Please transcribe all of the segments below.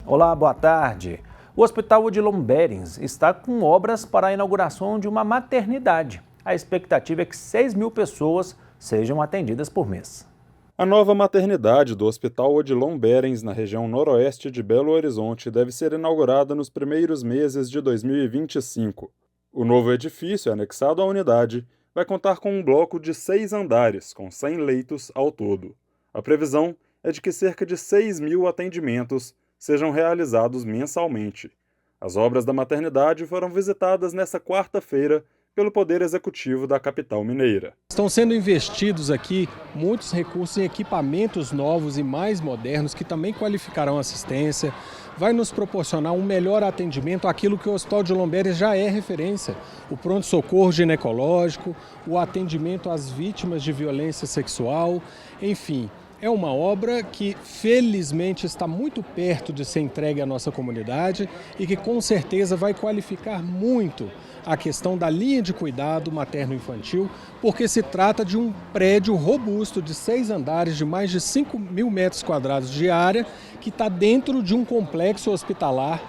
Olá, boa tarde. O Hospital Odilon Berens está com obras para a inauguração de uma maternidade. A expectativa é que 6.000 pessoas sejam atendidas por mês. A nova maternidade do Hospital Odilon Berens, na região noroeste de Belo Horizonte, deve ser inaugurada nos primeiros meses de 2025. O novo edifício, anexado à unidade, vai contar com um bloco de 6 andares, com 100 leitos ao todo. A previsão é de que cerca de 6.000 atendimentos sejam realizados mensalmente. As obras da maternidade foram visitadas nesta quarta-feira pelo Poder Executivo da capital mineira. Estão sendo investidos aqui muitos recursos em equipamentos novos e mais modernos que também qualificarão a assistência, vai nos proporcionar um melhor atendimento àquilo que o Hospital Odilon Berens já é referência, o pronto-socorro ginecológico, o atendimento às vítimas de violência sexual, enfim. É uma obra que, felizmente, está muito perto de ser entregue à nossa comunidade e que, com certeza, vai qualificar muito a questão da linha de cuidado materno-infantil, porque se trata de um prédio robusto de 6 andares, de mais de 5.000 metros quadrados de área, que está dentro de um complexo hospitalar,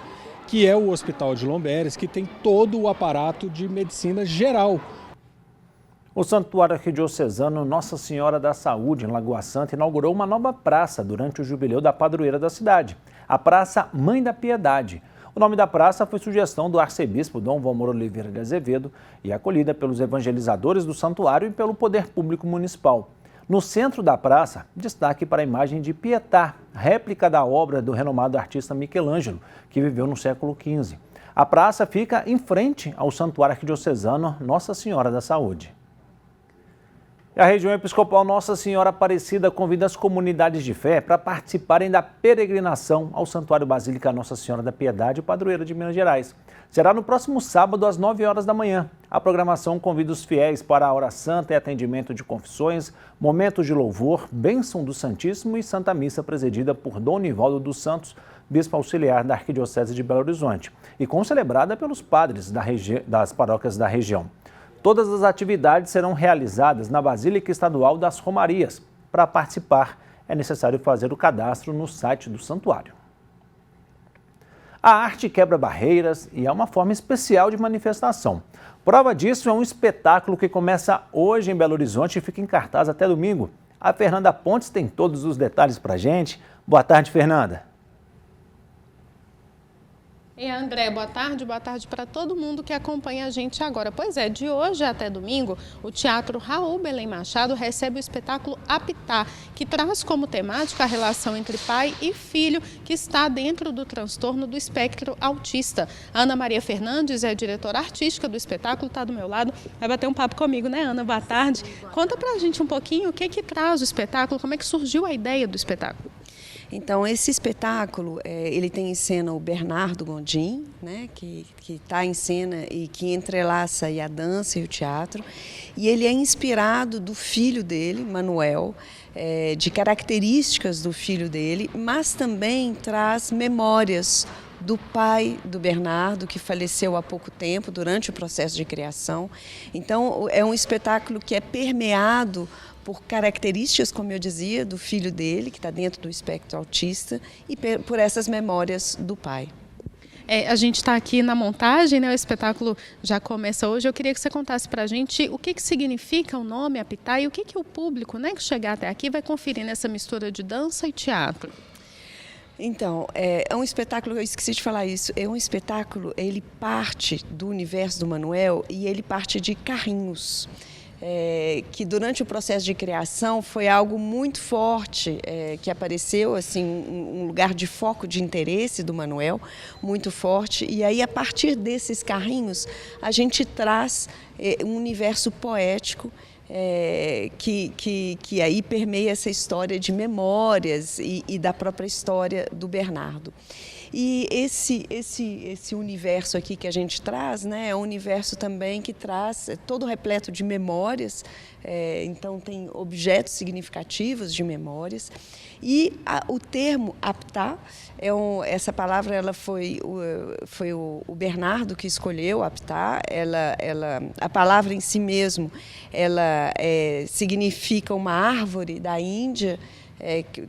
que é o Hospital Odilon Berens, que tem todo o aparato de medicina geral. O Santuário Arquidiocesano Nossa Senhora da Saúde, em Lagoa Santa, inaugurou uma nova praça durante o jubileu da padroeira da cidade, a Praça Mãe da Piedade. O nome da praça foi sugestão do arcebispo Dom Valmor Oliveira de Azevedo e acolhida pelos evangelizadores do santuário e pelo poder público municipal. No centro da praça, destaque para a imagem de Pietà, réplica da obra do renomado artista Michelangelo, que viveu no século XV. A praça fica em frente ao Santuário Arquidiocesano Nossa Senhora da Saúde. A região episcopal Nossa Senhora Aparecida convida as comunidades de fé para participarem da peregrinação ao Santuário Basílica Nossa Senhora da Piedade, padroeira de Minas Gerais. Será no próximo sábado, às 9 horas da manhã. A programação convida os fiéis para a hora santa e atendimento de confissões, momentos de louvor, bênção do Santíssimo e Santa Missa presidida por Dom Nivaldo dos Santos, bispo auxiliar da Arquidiocese de Belo Horizonte, e concelebrada pelos padres das paróquias da região. Todas as atividades serão realizadas na Basílica Estadual das Romarias. Para participar, é necessário fazer o cadastro no site do santuário. A arte quebra barreiras e é uma forma especial de manifestação. Prova disso é um espetáculo que começa hoje em Belo Horizonte e fica em cartaz até domingo. A Fernanda Pontes tem todos os detalhes para a gente. Boa tarde, Fernanda. E André, boa tarde para todo mundo que acompanha a gente agora. Pois é, de hoje até domingo, o Teatro Raul Belém Machado recebe o espetáculo Aptá, que traz como temática a relação entre pai e filho que está dentro do transtorno do espectro autista. A Ana Maria Fernandes é a diretora artística do espetáculo, está do meu lado, vai bater um papo comigo, né, Ana? Boa tarde. Conta pra gente um pouquinho o que traz o espetáculo, como é que surgiu a ideia do espetáculo. Então, esse espetáculo, ele tem em cena o Bernardo Gondim, né, que está em cena e que entrelaça aí a dança e o teatro. E ele é inspirado do filho dele, Manuel, de características do filho dele, mas também traz memórias do pai do Bernardo, que faleceu há pouco tempo, durante o processo de criação. Então, é um espetáculo que é permeado por características, como eu dizia, do filho dele, que está dentro do espectro autista, e por essas memórias do pai. A gente está aqui na montagem, né? O espetáculo já começa hoje. Eu queria que você contasse para a gente o que significa o nome Aptá e o que o público, né, que chegar até aqui vai conferir nessa mistura de dança e teatro. Então, é um espetáculo, eu esqueci de falar isso, é um espetáculo, ele parte do universo do Manuel e ele parte de carrinhos. Que durante o processo de criação foi algo muito forte, que apareceu, assim, um lugar de foco de interesse do Manuel, muito forte. E aí, a partir desses carrinhos, a gente traz um universo poético que aí permeia essa história de memórias e da própria história do Bernardo. E esse universo aqui que a gente traz, né, é um universo também que traz todo repleto de memórias, então tem objetos significativos de memórias. E o termo Aptá, essa palavra ela foi o Bernardo que escolheu, Aptá. A palavra em si mesmo, ela significa uma árvore da Índia,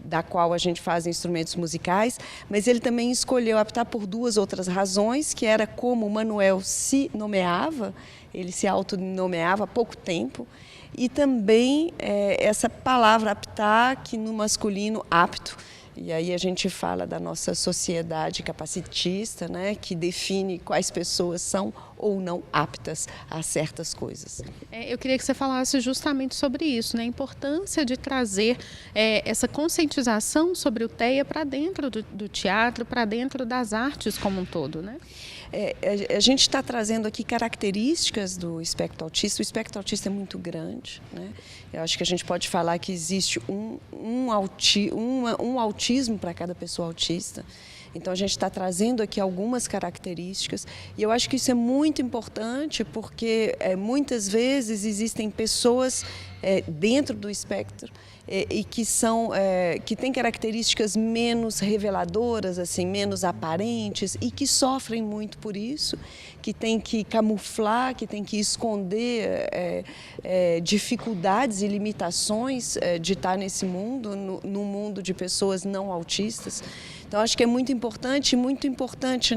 da qual a gente faz instrumentos musicais, mas ele também escolheu optar por 2 outras razões, que era como o Manuel se nomeava, ele se autonomeava há pouco tempo, e também essa palavra aptar, que no masculino apto. E aí a gente fala da nossa sociedade capacitista, né, que define quais pessoas são ou não aptas a certas coisas. Eu queria que você falasse justamente sobre isso, né, a importância de trazer essa conscientização sobre o TEA para dentro do teatro, para dentro das artes como um todo, né? A gente está trazendo aqui características do espectro autista. O espectro autista é muito grande, né? Eu acho que a gente pode falar que existe um autismo para cada pessoa autista. Então, a gente está trazendo aqui algumas características e eu acho que isso é muito importante porque muitas vezes existem pessoas dentro do espectro e que têm características menos reveladoras, assim, menos aparentes e que sofrem muito por isso, que têm que camuflar, que têm que esconder dificuldades e limitações de estar nesse mundo, no mundo de pessoas não autistas. Então, acho que é muito importante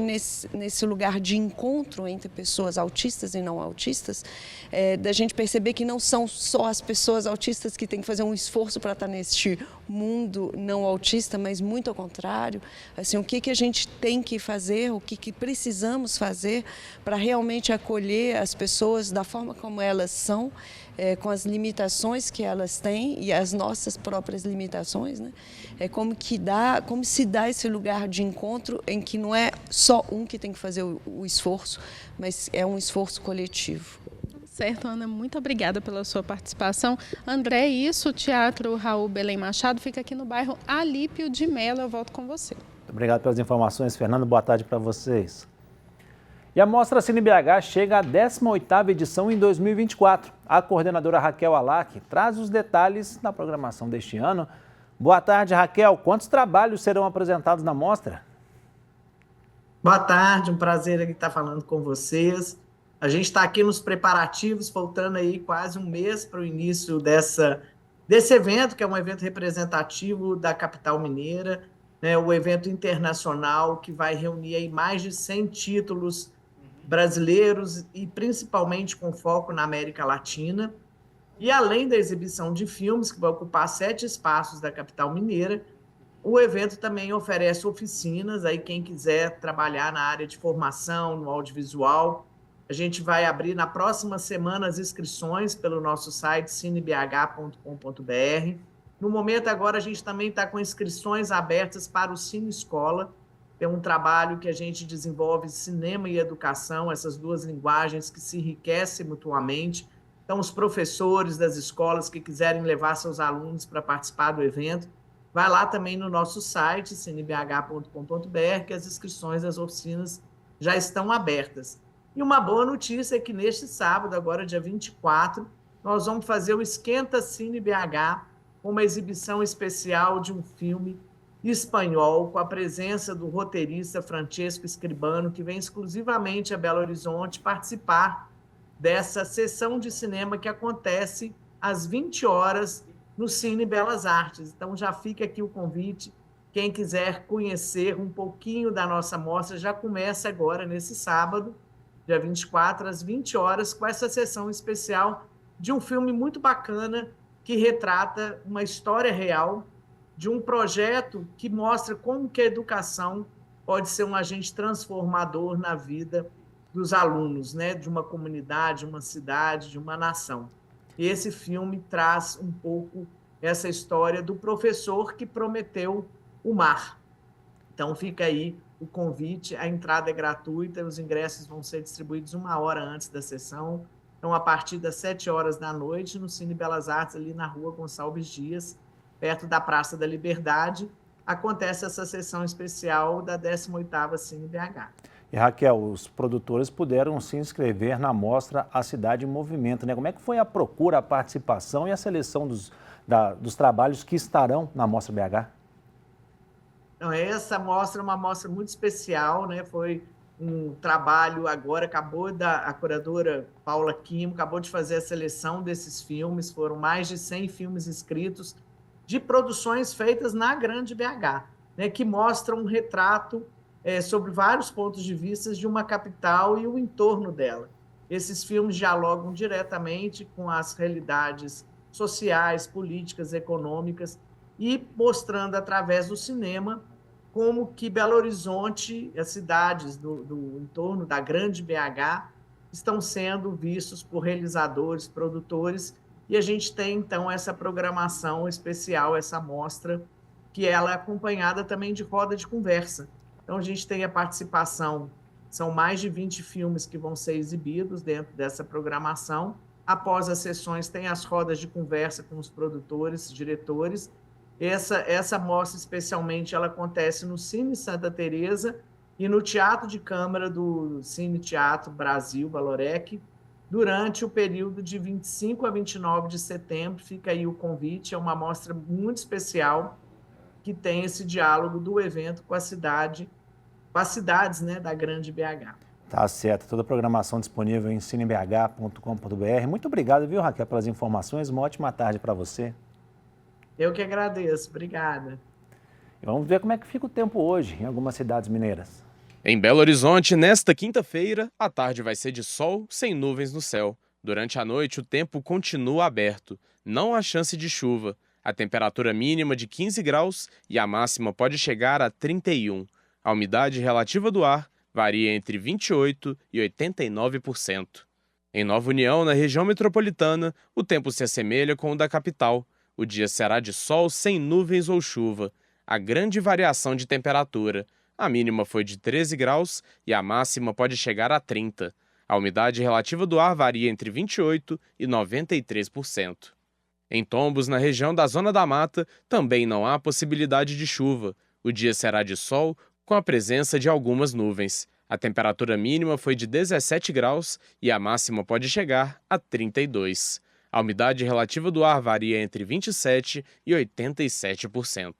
nesse lugar de encontro entre pessoas autistas e não autistas, da gente perceber que não são só as pessoas autistas que têm que fazer um esforço para estar neste mundo não autista, mas muito ao contrário. Assim, o que a gente tem que fazer, o que precisamos fazer para realmente acolher as pessoas da forma como elas são, com as limitações que elas têm e as nossas próprias limitações, né? Como se dá esse lugar de encontro em que não é só um que tem que fazer o esforço, mas é um esforço coletivo. Certo, Ana, muito obrigada pela sua participação. André, isso, o Teatro Raul Belém Machado fica aqui no bairro Alípio de Melo. Eu volto com você. Muito obrigado pelas informações, Fernando. Boa tarde para vocês. E a Mostra Cine BH chega à 18ª edição em 2024. A coordenadora Raquel Alac traz os detalhes da programação deste ano. Boa tarde, Raquel. Quantos trabalhos serão apresentados na mostra? Boa tarde, um prazer aqui estar falando com vocês. A gente está aqui nos preparativos, faltando aí quase um mês para o início desse evento, que é um evento representativo da capital mineira, né, o evento internacional que vai reunir aí mais de 100 títulos brasileiros e principalmente com foco na América Latina. E além da exibição de filmes, que vai ocupar 7 espaços da capital mineira, o evento também oferece oficinas, aí quem quiser trabalhar na área de formação, no audiovisual. A gente vai abrir na próxima semana as inscrições pelo nosso site cinebh.com.br. No momento agora a gente também está com inscrições abertas para o Cine Escola. É um trabalho que a gente desenvolve cinema e educação, essas duas linguagens que se enriquecem mutuamente. Então, os professores das escolas que quiserem levar seus alunos para participar do evento, vai lá também no nosso site, cinebh.com.br, que as inscrições das oficinas já estão abertas. E uma boa notícia é que neste sábado, agora dia 24, nós vamos fazer o Esquenta Cine BH, uma exibição especial de um filme espanhol, com a presença do roteirista Francesco Escribano, que vem exclusivamente a Belo Horizonte participar dessa sessão de cinema que acontece às 20 horas no Cine Belas Artes. Então já fica aqui o convite, quem quiser conhecer um pouquinho da nossa mostra, já começa agora nesse sábado, dia 24, às 20 horas, com essa sessão especial de um filme muito bacana que retrata uma história real de um projeto que mostra como que a educação pode ser um agente transformador na vida dos alunos, né, de uma comunidade, de uma cidade, de uma nação. E esse filme traz um pouco essa história do professor que prometeu o mar. Então fica aí o convite, a entrada é gratuita, os ingressos vão ser distribuídos 1 hora antes da sessão, então a partir das 7 horas da noite, no Cine Belas Artes, ali na rua Gonçalves Dias, perto da Praça da Liberdade, acontece essa sessão especial da 18ª Cine BH. E Raquel, os produtores puderam se inscrever na mostra A Cidade em Movimento, né? Como é que foi a procura, a participação e a seleção dos trabalhos que estarão na Mostra BH? Então, essa mostra é uma mostra muito especial, né? Foi um trabalho agora, a curadora Paula Kimo acabou de fazer a seleção desses filmes, foram mais de 100 filmes inscritos de produções feitas na Grande BH, né, que mostram um retrato sobre vários pontos de vista de uma capital e o entorno dela. Esses filmes dialogam diretamente com as realidades sociais, políticas, econômicas e mostrando através do cinema como que Belo Horizonte, as cidades do entorno da Grande BH, estão sendo vistos por realizadores, produtores, e a gente tem, então, essa programação especial, essa mostra, que ela é acompanhada também de roda de conversa. Então, a gente tem a participação, são mais de 20 filmes que vão ser exibidos dentro dessa programação. Após as sessões, tem as rodas de conversa com os produtores, diretores. Essa mostra, especialmente, ela acontece no Cine Santa Teresa e no Teatro de Câmara do Cine Teatro Brasil, Valorec, durante o período de 25 a 29 de setembro. Fica aí o convite, é uma mostra muito especial que tem esse diálogo do evento com a cidade, com as cidades, né, da Grande BH. Tá certo, toda a programação disponível em cinebh.com.br. Muito obrigado, viu, Raquel, pelas informações. Uma ótima tarde para você. Eu que agradeço, obrigada. E vamos ver como é que fica o tempo hoje em algumas cidades mineiras. Em Belo Horizonte, nesta quinta-feira, a tarde vai ser de sol sem nuvens no céu. Durante a noite, o tempo continua aberto. Não há chance de chuva. A temperatura mínima de 15 graus e a máxima pode chegar a 31. A umidade relativa do ar varia entre 28% e 89%. Em Nova União, na região metropolitana, o tempo se assemelha com o da capital. O dia será de sol sem nuvens ou chuva. Há grande variação de temperatura. A mínima foi de 13 graus e a máxima pode chegar a 30. A umidade relativa do ar varia entre 28% e 93%. Em Tombos, na região da Zona da Mata, também não há possibilidade de chuva. O dia será de sol, com a presença de algumas nuvens. A temperatura mínima foi de 17 graus e a máxima pode chegar a 32. A umidade relativa do ar varia entre 27% e 87%.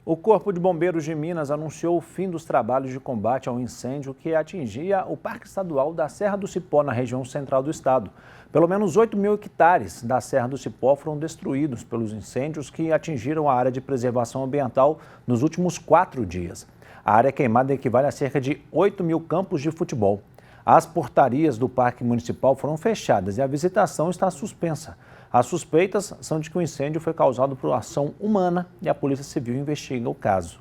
O Corpo de Bombeiros de Minas anunciou o fim dos trabalhos de combate ao incêndio que atingia o Parque Estadual da Serra do Cipó, na região central do estado. Pelo menos 8.000 hectares da Serra do Cipó foram destruídos pelos incêndios que atingiram a área de preservação ambiental nos últimos 4 dias. A área queimada equivale a cerca de 8.000 campos de futebol. As portarias do Parque Municipal foram fechadas e a visitação está suspensa. As suspeitas são de que o incêndio foi causado por ação humana e a Polícia Civil investiga o caso.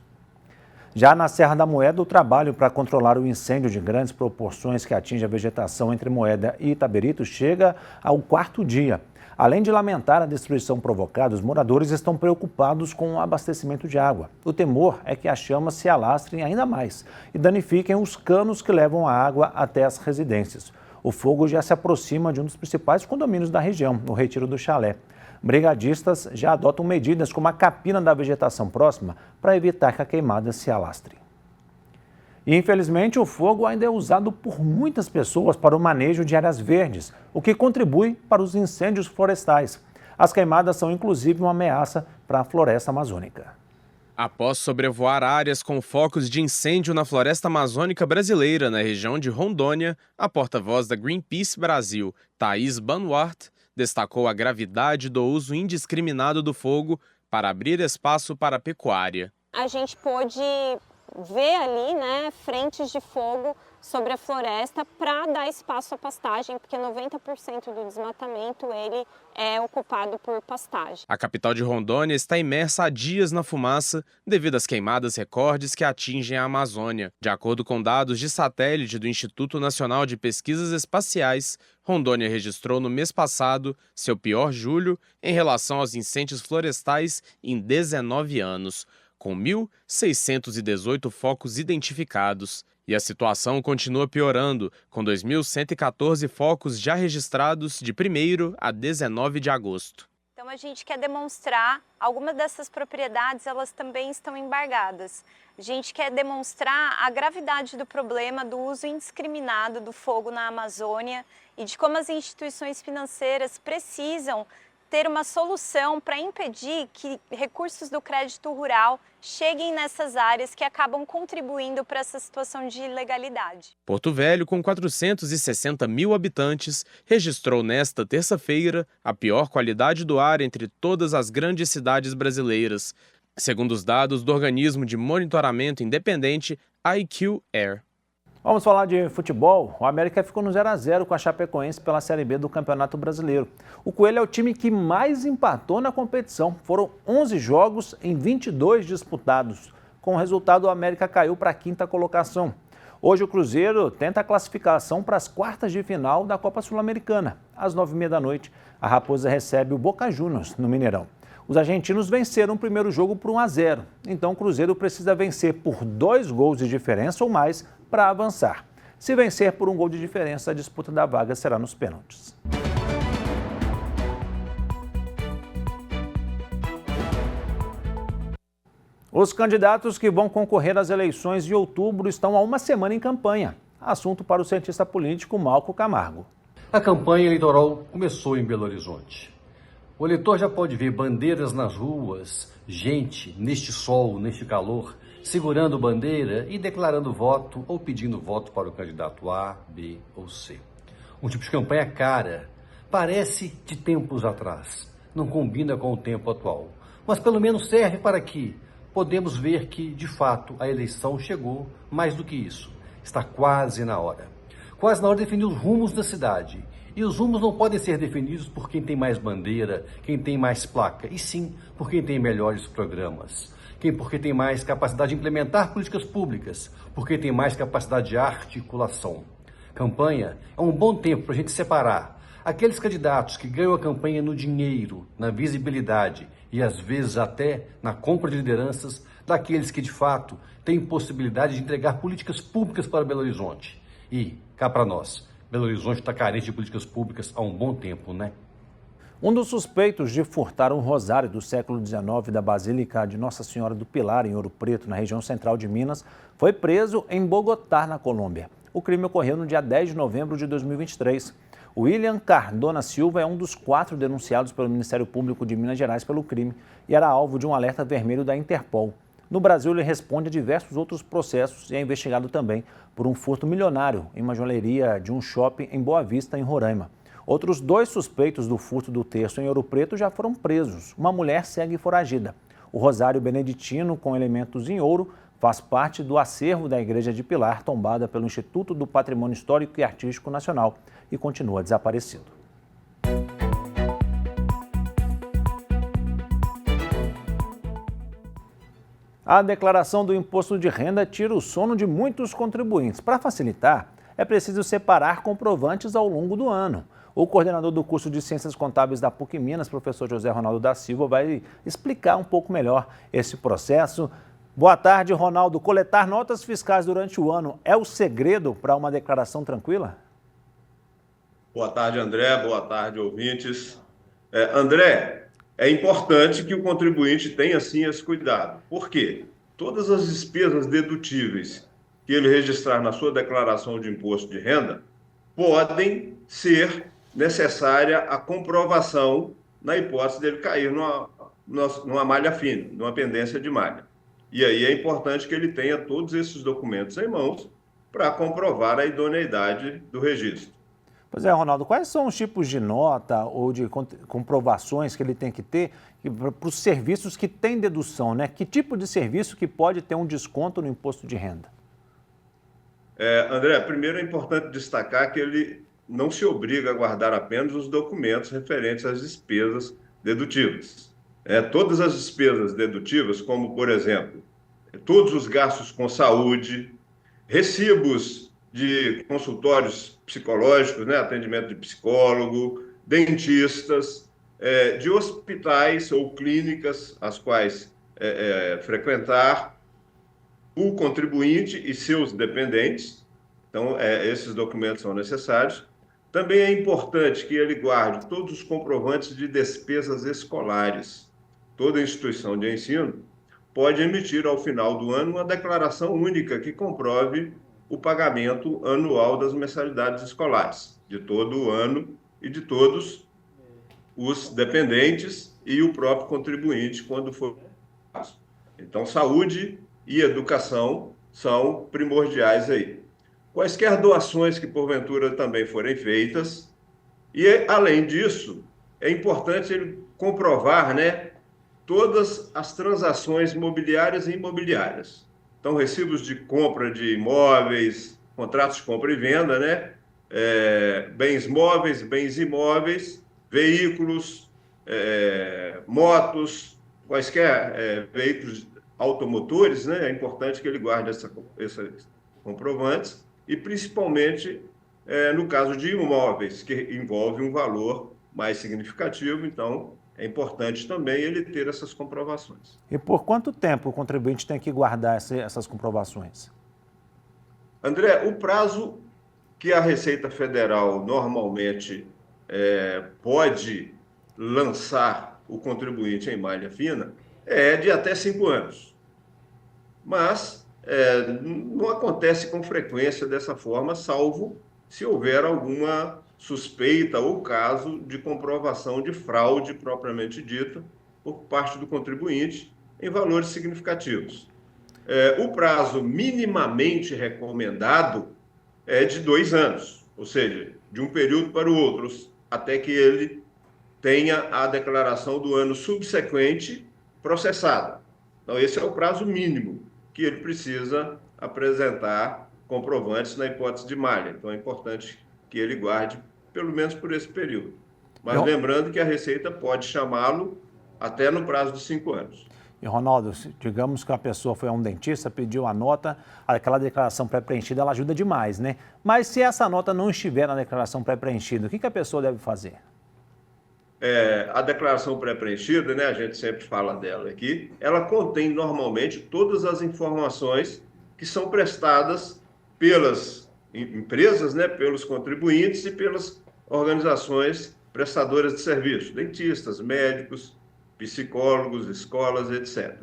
Já na Serra da Moeda, o trabalho para controlar o incêndio de grandes proporções que atinge a vegetação entre Moeda e Itaberito chega ao 4º dia. Além de lamentar a destruição provocada, os moradores estão preocupados com o abastecimento de água. O temor é que as chamas se alastrem ainda mais e danifiquem os canos que levam a água até as residências. O fogo já se aproxima de um dos principais condomínios da região, no Retiro do Chalé. Brigadistas já adotam medidas como a capina da vegetação próxima para evitar que a queimada se alastre. E, infelizmente, o fogo ainda é usado por muitas pessoas para o manejo de áreas verdes, o que contribui para os incêndios florestais. As queimadas são, inclusive, uma ameaça para a floresta amazônica. Após sobrevoar áreas com focos de incêndio na floresta amazônica brasileira, na região de Rondônia, a porta-voz da Greenpeace Brasil, Thaís Banwart, destacou a gravidade do uso indiscriminado do fogo para abrir espaço para a pecuária. A gente pôde ver ali, né, frentes de fogo sobre a floresta para dar espaço à pastagem, porque 90% do desmatamento ele é ocupado por pastagem. A capital de Rondônia está imersa há dias na fumaça devido às queimadas recordes que atingem a Amazônia. De acordo com dados de satélite do Instituto Nacional de Pesquisas Espaciais, Rondônia registrou no mês passado seu pior julho em relação aos incêndios florestais em 19 anos, com 1.618 focos identificados. E a situação continua piorando, com 2.114 focos já registrados de 1º a 19 de agosto. Então a gente quer demonstrar, algumas dessas propriedades elas também estão embargadas. A gente quer demonstrar a gravidade do problema do uso indiscriminado do fogo na Amazônia e de como as instituições financeiras precisam ter uma solução para impedir que recursos do crédito rural cheguem nessas áreas que acabam contribuindo para essa situação de ilegalidade. Porto Velho, com 460 mil habitantes, registrou nesta terça-feira a pior qualidade do ar entre todas as grandes cidades brasileiras, segundo os dados do organismo de monitoramento independente IQ Air. Vamos falar de futebol. O América ficou no 0-0 com a Chapecoense pela Série B do Campeonato Brasileiro. O Coelho é o time que mais empatou na competição. Foram 11 jogos em 22 disputados. Com o resultado, o América caiu para a 5ª colocação. Hoje o Cruzeiro tenta a classificação para as quartas de final da Copa Sul-Americana. Às 9h30 da noite, a Raposa recebe o Boca Juniors no Mineirão. Os argentinos venceram o primeiro jogo por 1-0. Então o Cruzeiro precisa vencer por 2 gols de diferença ou mais para avançar. Se vencer por 1 gol de diferença, a disputa da vaga será nos pênaltis. Os candidatos que vão concorrer às eleições de outubro estão há uma semana em campanha. Assunto para o cientista político Malco Camargo. A campanha eleitoral começou em Belo Horizonte. O eleitor já pode ver bandeiras nas ruas, gente neste sol, neste calor, segurando bandeira e declarando voto ou pedindo voto para o candidato A, B ou C. Um tipo de campanha cara, parece de tempos atrás, não combina com o tempo atual, mas pelo menos serve para que podemos ver que, de fato, a eleição chegou. Mais do que isso, está quase na hora. Quase na hora de definir os rumos da cidade. E os rumos não podem ser definidos por quem tem mais bandeira, quem tem mais placa, e sim por quem tem melhores programas. Porque tem mais capacidade de implementar políticas públicas, porque tem mais capacidade de articulação. Campanha é um bom tempo para a gente separar aqueles candidatos que ganham a campanha no dinheiro, na visibilidade e às vezes até na compra de lideranças, daqueles que de fato têm possibilidade de entregar políticas públicas para Belo Horizonte. E, cá para nós, Belo Horizonte está carente de políticas públicas há um bom tempo, né? Um dos suspeitos de furtar um rosário do século XIX da Basílica de Nossa Senhora do Pilar, em Ouro Preto, na região central de Minas, foi preso em Bogotá, na Colômbia. O crime ocorreu no dia 10 de novembro de 2023. William Cardona Silva é um dos 4 denunciados pelo Ministério Público de Minas Gerais pelo crime e era alvo de um alerta vermelho da Interpol. No Brasil, ele responde a diversos outros processos e é investigado também por um furto milionário em uma joalheria de um shopping em Boa Vista, em Roraima. Outros 2 suspeitos do furto do terço em Ouro Preto já foram presos. Uma mulher segue foragida. O rosário beneditino, com elementos em ouro, faz parte do acervo da Igreja de Pilar, tombada pelo Instituto do Patrimônio Histórico e Artístico Nacional, e continua desaparecido. A declaração do imposto de renda tira o sono de muitos contribuintes. Para facilitar, é preciso separar comprovantes ao longo do ano. O coordenador do curso de Ciências Contábeis da PUC Minas, professor José Ronaldo da Silva, vai explicar um pouco melhor esse processo. Boa tarde, Ronaldo. Coletar notas fiscais durante o ano é o segredo para uma declaração tranquila? Boa tarde, André. Boa tarde, ouvintes. André, é importante que o contribuinte tenha, sim, esse cuidado. Por quê? Todas as despesas dedutíveis que ele registrar na sua declaração de imposto de renda podem ser necessária a comprovação na hipótese dele cair numa malha fina, numa pendência de malha. E aí é importante que ele tenha todos esses documentos em mãos para comprovar a idoneidade do registro. Pois é, Ronaldo, quais são os tipos de nota ou de comprovações que ele tem que ter para os serviços que têm dedução, né? Que tipo de serviço que pode ter um desconto no imposto de renda? André, primeiro é importante destacar que ele não se obriga a guardar apenas os documentos referentes às despesas dedutíveis. Todas as despesas dedutíveis, como, por exemplo, todos os gastos com saúde, recibos de consultórios psicológicos, né, atendimento de psicólogo, dentistas, de hospitais ou clínicas as quais frequentar o contribuinte e seus dependentes. Então, esses documentos são necessários. Também é importante que ele guarde todos os comprovantes de despesas escolares. Toda instituição de ensino pode emitir ao final do ano uma declaração única que comprove o pagamento anual das mensalidades escolares, de todo o ano e de todos os dependentes e o próprio contribuinte, quando for o caso. Então, saúde e educação são primordiais aí. Quaisquer doações que, porventura, também forem feitas. E, além disso, é importante ele comprovar, né, todas as transações mobiliárias e imobiliárias. Então, recibos de compra de imóveis, contratos de compra e venda, né, bens móveis, bens imóveis, veículos, motos, quaisquer veículos automotores, né, é importante que ele guarde esses comprovantes, e principalmente no caso de imóveis, que envolve um valor mais significativo, então é importante também ele ter essas comprovações. E por quanto tempo o contribuinte tem que guardar essas comprovações? André, o prazo que a Receita Federal normalmente pode lançar o contribuinte em malha fina é de até 5 anos. Mas não acontece com frequência dessa forma, salvo se houver alguma suspeita ou caso de comprovação de fraude propriamente dita por parte do contribuinte em valores significativos. O prazo minimamente recomendado é de 2 anos, ou seja, de um período para o outro, até que ele tenha a declaração do ano subsequente processada. Então, esse é o prazo mínimo que ele precisa apresentar comprovantes na hipótese de malha. Então, é importante que ele guarde pelo menos por esse período. Mas lembrando que a Receita pode chamá-lo até no prazo de 5 anos. E, Ronaldo, digamos que a pessoa foi a um dentista, pediu a nota, aquela declaração pré-preenchida, ela ajuda demais, né? Mas se essa nota não estiver na declaração pré-preenchida, o que a pessoa deve fazer? A declaração pré-preenchida, né, a gente sempre fala dela aqui, ela contém normalmente todas as informações que são prestadas pelas empresas, né, pelos contribuintes e pelas organizações prestadoras de serviço, dentistas, médicos, psicólogos, escolas, etc.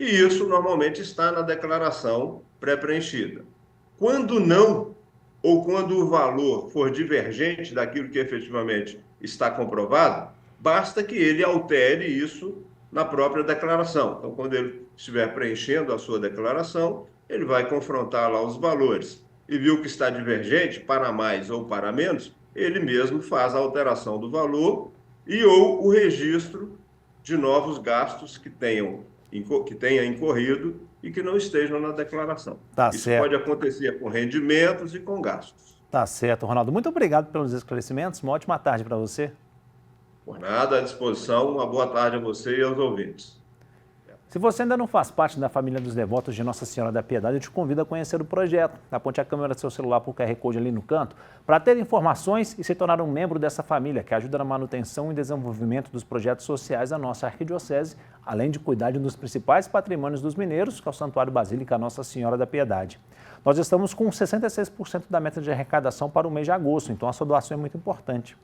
E isso normalmente está na declaração pré-preenchida. Quando não, ou quando o valor for divergente daquilo que efetivamente está comprovado, basta que ele altere isso na própria declaração. Então, quando ele estiver preenchendo a sua declaração, ele vai confrontar lá os valores e viu que está divergente, para mais ou para menos, ele mesmo faz a alteração do valor e ou o registro de novos gastos que tenha incorrido e que não estejam na declaração. Isso certo. Pode acontecer com rendimentos e com gastos. Tá certo, Ronaldo. Muito obrigado pelos esclarecimentos. Uma ótima tarde para você. Por nada, à disposição. Uma boa tarde a você e aos ouvintes. Se você ainda não faz parte da família dos devotos de Nossa Senhora da Piedade, eu te convido a conhecer o projeto. Aponte a câmera do seu celular para o QR Code ali no canto, para ter informações e se tornar um membro dessa família, que ajuda na manutenção e desenvolvimento dos projetos sociais da nossa arquidiocese, além de cuidar de um dos principais patrimônios dos mineiros, que é o Santuário Basílica Nossa Senhora da Piedade. Nós estamos com 66% da meta de arrecadação para o mês de agosto, então a sua doação é muito importante.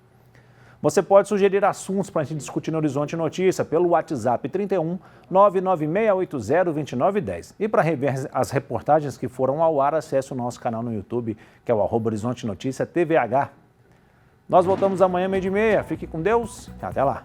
Você pode sugerir assuntos para a gente discutir no Horizonte Notícia pelo WhatsApp 31 99680 2910. E para rever as reportagens que foram ao ar, acesse o nosso canal no YouTube, que é o @Horizonte Notícia TVH. Nós voltamos amanhã, 12:30. Fique com Deus e até lá.